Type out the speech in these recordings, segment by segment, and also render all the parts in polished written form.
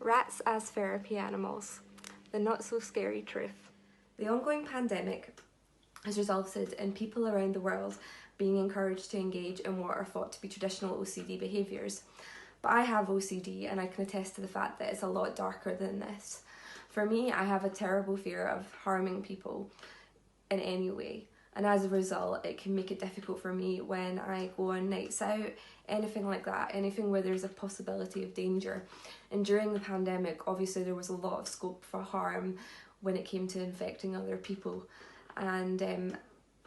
Rats as therapy animals. The not so scary truth. The ongoing pandemic has resulted in people around the world being encouraged to engage in what are thought to be traditional OCD behaviours. But I have OCD and I can attest to the fact that it's a lot darker than this. For me, I have a terrible fear of harming people in any way. And as a result, it can make it difficult for me when I go on nights out, anything like that, anything where there's a possibility of danger. And during the pandemic, obviously there was a lot of scope for harm when it came to infecting other people. And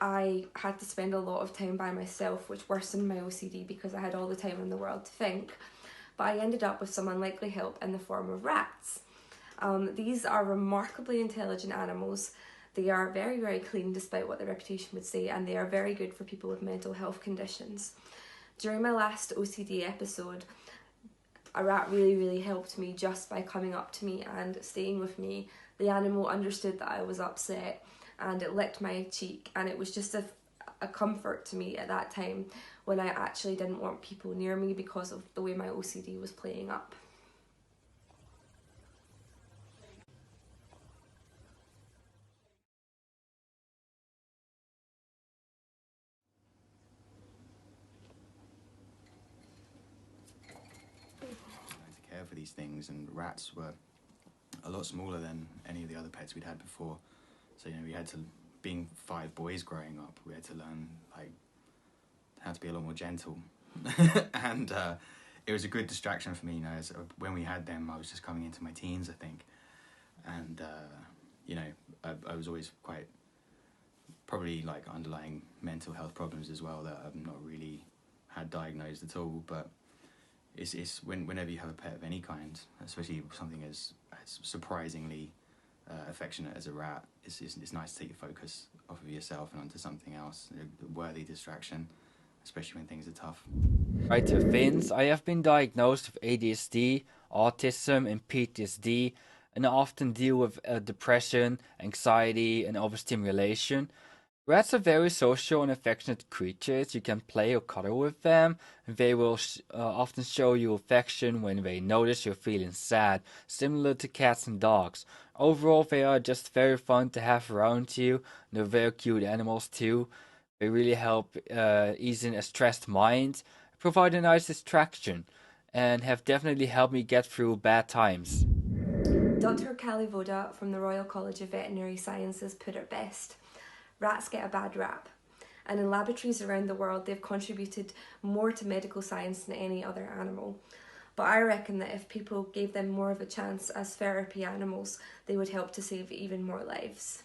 I had to spend a lot of time by myself, which worsened my OCD because I had all the time in the world to think. But I ended up with some unlikely help in the form of rats. These are remarkably intelligent animals. They are very, very clean despite what their reputation would say, and they are very good for people with mental health conditions. During my last OCD episode, a rat really, really helped me just by coming up to me and staying with me. The animal understood that I was upset and it licked my cheek, and it was just a comfort to me at that time when I actually didn't want people near me because of the way my OCD was playing up. To care for these things, and rats were a lot smaller than any of the other pets we'd had before. So we had to, being 5 boys growing up, we had to learn how to be a lot more gentle. And it was a good distraction for me. As when we had them, I was just coming into my teens, I think, and I was always quite probably underlying mental health problems as well that I've not really had diagnosed at all, but it's whenever you have a pet of any kind, especially something as surprisingly affectionate as a rat, it's nice to take your focus off of yourself and onto something else, a worthy distraction, especially when things are tough. Right to Vince, I have been diagnosed with ADHD, autism and PTSD, and I often deal with depression, anxiety and overstimulation. Rats are very social and affectionate creatures. You can play or cuddle with them, and they will often show you affection when they notice you're feeling sad, similar to cats and dogs. Overall, they are just very fun to have around you. They're very cute animals too. They really help easing a stressed mind, provide a nice distraction, and have definitely helped me get through bad times. Dr. Kalivoda from the Royal College of Veterinary Sciences put it best. Rats get a bad rap, and in laboratories around the world they've contributed more to medical science than any other animal. But I reckon that if people gave them more of a chance as therapy animals, they would help to save even more lives.